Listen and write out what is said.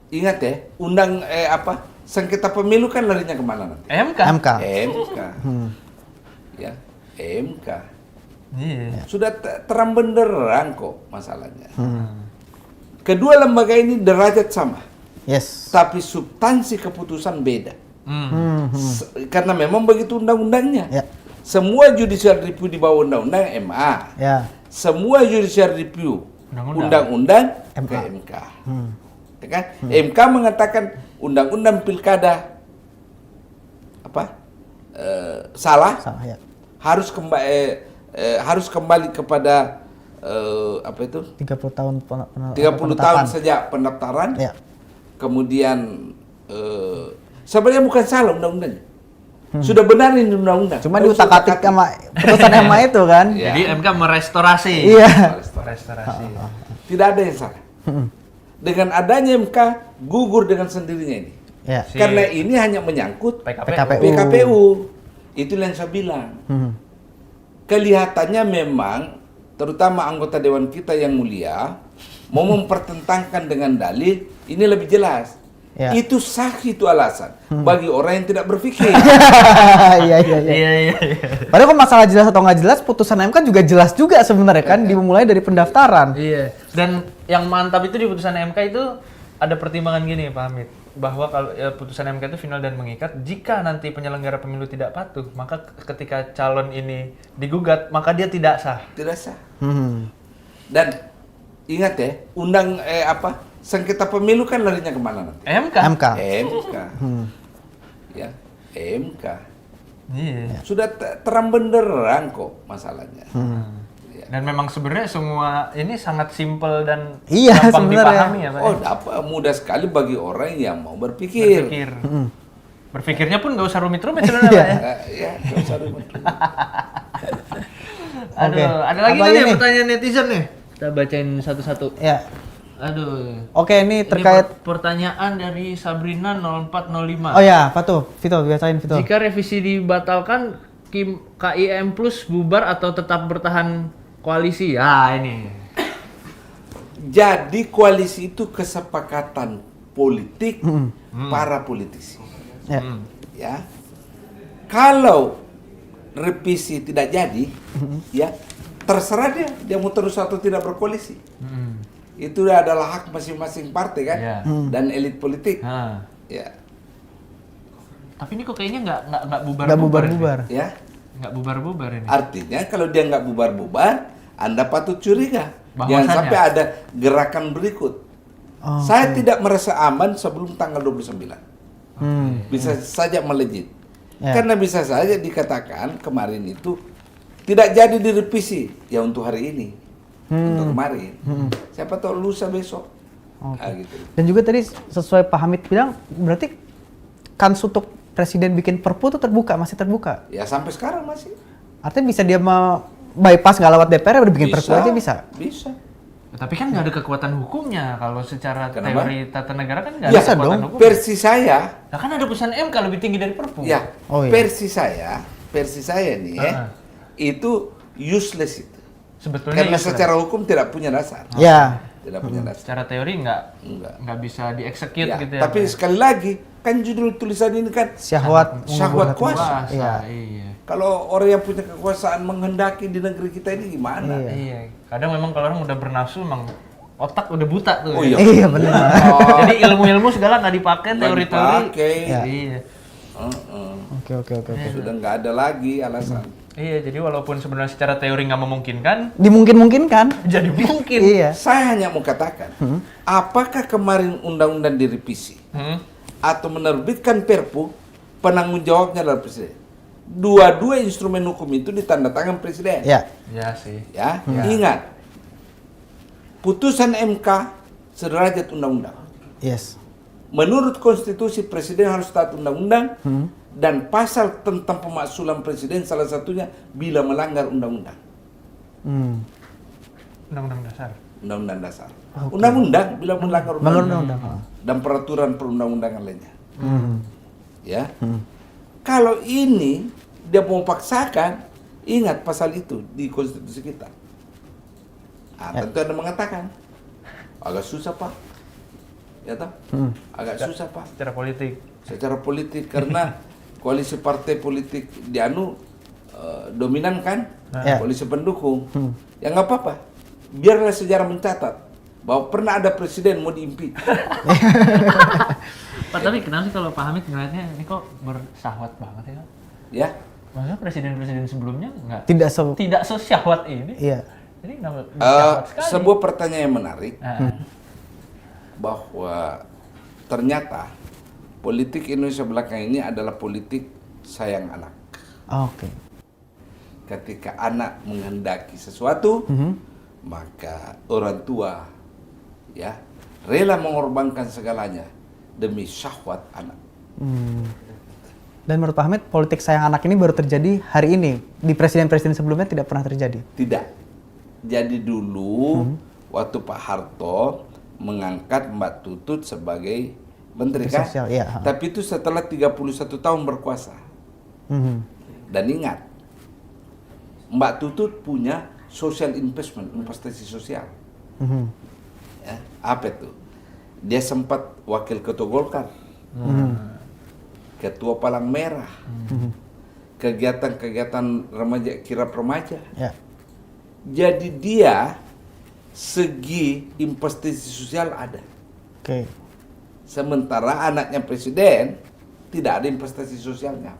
ingat ya, sengketa pemilu kan larinya kemana nanti? MK. MK. Ya, MK. Iya. Sudah terang benderang kok masalahnya. Kedua lembaga ini derajat sama, Yes. tapi substansi keputusan beda. Hmm. Karena memang begitu undang-undangnya. Ya. Semua judicial review di bawah undang-undang MA. Ya. Semua judicial review undang-undang MK. MK. Ya kan? MK mengatakan undang-undang pilkada salah, ya. harus kembali kepada 30 tahun 30 tahun sejak pendaftaran. Ya. Kemudian sebenarnya bukan salah undang-undangnya. Sudah benar ini undang-undang. Cuma diutak-atik sama putusan MA itu kan. Ya. Jadi MK merestorasi. Iya. Restorasi. Tidak ada yang salah. Dengan adanya MK gugur dengan sendirinya ini. Ya. Karena ini hanya menyangkut PKPU. PKPU. Itulah yang saya bilang. Kelihatannya memang, terutama anggota Dewan kita yang mulia, mau mempertentangkan dengan dalil, ini lebih jelas. Ya. Itu sah, itu alasan. Bagi orang yang tidak berpikir. Iya. Iya. Padahal kalau masalah jelas atau nggak jelas, putusan MK juga jelas juga sebenarnya kan, dimulai dari pendaftaran. Iya. Dan yang mantap itu di putusan MK itu ada pertimbangan gini, Pak Hamid, bahwa kalau putusan MK itu final dan mengikat, jika nanti penyelenggara pemilu tidak patuh, maka ketika calon ini digugat, maka dia tidak sah. Tidak sah. Dan ingat ya, sengketa pemilu kan larinya kemana nanti? MK. MK. MK. Ya, MK. Iya. Sudah terang benderang kok masalahnya. Dan memang sebenarnya semua ini sangat simpel dan Iya, gampang sebenarnya. dipahami ya, Pak. Mudah sekali bagi orang yang mau berpikir. Berpikirnya pun nggak usah rumit-rumit sebenarnya, Pak, ya. Ya, nggak usah ribet-ribet. Aduh, Oke. ada lagi Apa nih ini? pertanyaan netizen nih. Kita bacain satu-satu. Ya. Aduh. Oke, ini terkait. Pertanyaan dari Sabrina 0405. Oh ya, apa tuh? Vito, biasain Vito. Jika revisi dibatalkan, KIM Plus bubar atau tetap bertahan koalisi? Ya, ini. Jadi koalisi itu kesepakatan politik para politisi. Ya. Ya. Kalau revisi tidak jadi, ya terserah dia mau terus atau tidak berkoalisi. Itu adalah hak masing-masing partai kan, Iya. dan elit politik. Nah. Ya, Tapi ini kok kayaknya nggak bubar-bubar. Nggak bubar-bubar. ya. Nggak bubar-bubar ini. Artinya kalau dia nggak bubar-bubar, Anda patut curiga. Jangan Bahwasannya. sampai ada gerakan berikut. Oh, Saya tidak merasa aman sebelum tanggal 29. Bisa saja melejit. Ya. Karena bisa saja dikatakan kemarin itu tidak jadi direvisi ya untuk hari ini. Untuk kemarin. Siapa tahu lusa besok. Gitu. Dan juga tadi sesuai Pak Hamid bilang, berarti kans untuk presiden bikin perpu itu masih terbuka. Ya sampai sekarang masih. Artinya bisa dia bypass nggak lewat DPR, udah bikin perpu aja bisa. Bisa. Tapi kan nggak ada kekuatan hukumnya kalau secara Kenapa? teori tata negara kan nggak Ya, ada kekuatan hukum. versi saya, Nah kan ada putusan MK lebih tinggi dari Perpu. ya, Oh, iya. versi saya nih itu useless itu. Sebetulnya Karena useless. secara hukum tidak punya dasar. Ya. Tidak punya dasar. Secara teori Enggak. nggak bisa dieksekut Ya, gitu ya. tapi Pak. sekali lagi kan judul tulisan ini kan Syahwat kuasa. Iya. Iya. Kalau orang yang punya kekuasaan menghendaki di negeri kita ini gimana? Iya. Iya. Kadang memang kalau orang udah bernafsu emang otak udah buta tuh. Oh ya. iya. Iya benar. Jadi ilmu-ilmu segala nggak dipakai, Nggak teori-teori. dipakai. Ya. Iya. Oke. Sudah nggak ada lagi alasan. Iya, jadi walaupun sebenarnya secara teori nggak memungkinkan, Dimungkin-mungkinkan. jadi mungkin. Iya. Saya hanya mau katakan, apakah kemarin undang-undang direvisi atau menerbitkan Perpu, penanggung jawabnya adalah presiden. Dua-dua instrumen hukum itu ditandatangan presiden. Ya. Ya sih. Ya, ingat, putusan MK sederajat undang-undang. Yes. Menurut konstitusi presiden harus taat undang-undang dan pasal tentang pemaksulan presiden salah satunya bila melanggar undang-undang. Undang-undang dasar. Undang-undang dasar. Undang-undang bila melanggar Undang-undang. dan peraturan perundang-undangan lainnya. Ya. Kalau ini dia mau paksakan, ingat pasal itu di konstitusi kita. Tentu Anda mengatakan agak susah Pak. ya toh? Agak susah Pak Secara politik. secara politik karena koalisi partai politik di dominan kan, Ya. koalisi pendukung. Ya nggak apa-apa, biarlah sejarah mencatat bahwa pernah ada presiden mau diimpeach. Pak, tapi kenapa sih kalau Pak Hamid ngeliatnya ini kok bersyahwat banget ya? Ya, Maksudnya presiden-presiden sebelumnya Tidak tidak sesyahwat ini. Iya. Jadi kenapa bersyahwat sekali? sebuah pertanyaan yang menarik Nah, bahwa ternyata politik Indonesia belakang ini adalah politik sayang anak. Oke. Ketika anak menghendaki sesuatu, maka orang tua ya rela mengorbankan segalanya demi syahwat anak. Dan menurut Pak Hamid, politik sayang anak ini baru terjadi hari ini. Di presiden-presiden sebelumnya tidak pernah terjadi. Tidak. Jadi dulu waktu Pak Harto mengangkat Mbak Tutut sebagai menteri kan? Sosial, iya. Tapi itu setelah 31 tahun berkuasa. Dan ingat, Mbak Tutut punya social investment, investasi sosial. Ya, apa itu? Dia sempat wakil ketua Golkar, ketua Palang Merah, kegiatan-kegiatan remaja kirap remaja. Ya. Jadi dia segi investasi sosial ada. Oke. Sementara anaknya presiden tidak ada investasi sosialnya.